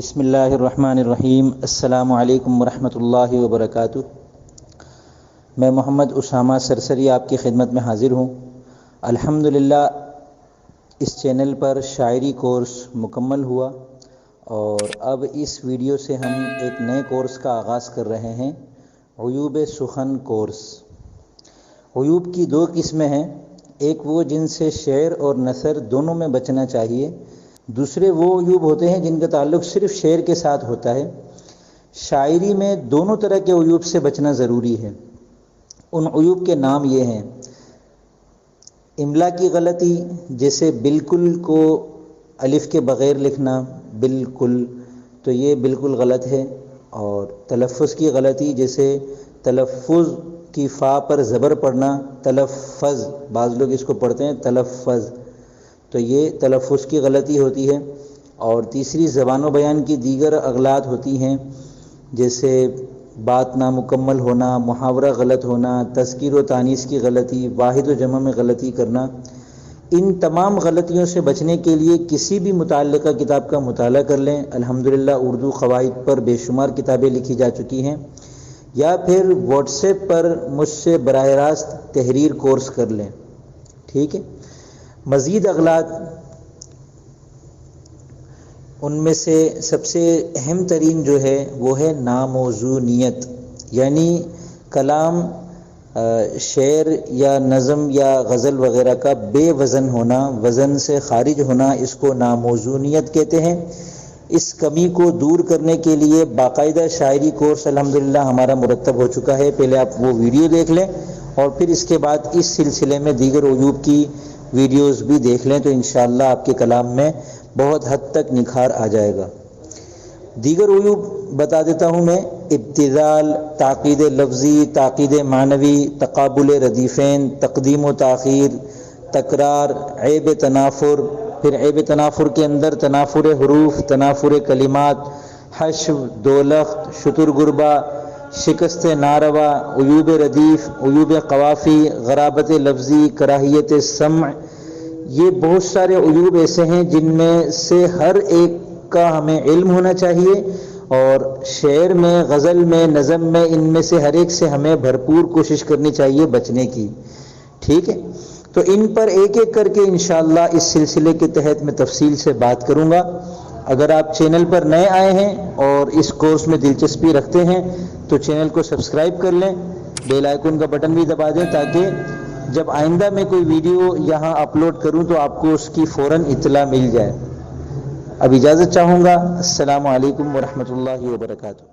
بسم اللہ الرحمن الرحیم۔ السلام علیکم ورحمۃ اللہ وبرکاتہ۔ میں محمد اسامہ سرسری آپ کی خدمت میں حاضر ہوں۔ الحمدللہ اس چینل پر شاعری کورس مکمل ہوا اور اب اس ویڈیو سے ہم ایک نئے کورس کا آغاز کر رہے ہیں، عیوب سخن کورس۔ عیوب کی دو قسمیں ہیں، ایک وہ جن سے شعر اور نثر دونوں میں بچنا چاہیے، دوسرے وہ عیوب ہوتے ہیں جن کا تعلق صرف شعر کے ساتھ ہوتا ہے۔ شاعری میں دونوں طرح کے عیوب سے بچنا ضروری ہے۔ ان عیوب کے نام یہ ہیں: املا کی غلطی، جیسے بالکل کو الف کے بغیر لکھنا، بالکل، تو یہ بالکل غلط ہے۔ اور تلفظ کی غلطی، جیسے تلفظ کی فا پر زبر پڑھنا، تلفظ، بعض لوگ اس کو پڑھتے ہیں تلفظ، تو یہ تلفظ کی غلطی ہوتی ہے۔ اور تیسری زبان و بیان کی دیگر اغلاط ہوتی ہیں، جیسے بات نامکمل ہونا، محاورہ غلط ہونا، تذکیر و تانیث کی غلطی، واحد و جمع میں غلطی کرنا۔ ان تمام غلطیوں سے بچنے کے لیے کسی بھی متعلقہ کتاب کا مطالعہ کر لیں۔ الحمدللہ اردو قواعد پر بے شمار کتابیں لکھی جا چکی ہیں، یا پھر واٹس ایپ پر مجھ سے براہ راست تحریر کورس کر لیں، ٹھیک ہے۔ مزید اغلاط، ان میں سے سب سے اہم ترین جو ہے وہ ہے ناموزونیت، یعنی کلام شعر یا نظم یا غزل وغیرہ کا بے وزن ہونا، وزن سے خارج ہونا، اس کو ناموزونیت کہتے ہیں۔ اس کمی کو دور کرنے کے لیے باقاعدہ شاعری کورس الحمدللہ ہمارا مرتب ہو چکا ہے۔ پہلے آپ وہ ویڈیو دیکھ لیں اور پھر اس کے بعد اس سلسلے میں دیگر عیوب کی ویڈیوز بھی دیکھ لیں، تو انشاءاللہ آپ کے کلام میں بہت حد تک نکھار آ جائے گا۔ دیگر عیوب بتا دیتا ہوں میں: ابتذال، تاکید لفظی، تاکید معنوی، تقابل ردیفین، تقدیم و تاخیر، تکرار، عیب تنافر، پھر عیب تنافر کے اندر تنافر حروف، تنافر کلمات، حشو، دولخت، شتر گربہ، شکست ناروا، عیوب ردیف، عیوب قوافی، غرابت لفظی، کراہیت سمع۔ یہ بہت سارے عیوب ایسے ہیں جن میں سے ہر ایک کا ہمیں علم ہونا چاہیے، اور شعر میں، غزل میں، نظم میں، ان میں سے ہر ایک سے ہمیں بھرپور کوشش کرنی چاہیے بچنے کی، ٹھیک ہے۔ تو ان پر ایک ایک کر کے انشاءاللہ اس سلسلے کے تحت میں تفصیل سے بات کروں گا۔ اگر آپ چینل پر نئے آئے ہیں اور اس کورس میں دلچسپی رکھتے ہیں تو چینل کو سبسکرائب کر لیں، بیل آئیکن کا بٹن بھی دبا دیں، تاکہ جب آئندہ میں کوئی ویڈیو یہاں اپلوڈ کروں تو آپ کو اس کی فوراً اطلاع مل جائے۔ اب اجازت چاہوں گا۔ السلام علیکم ورحمۃ اللہ وبرکاتہ۔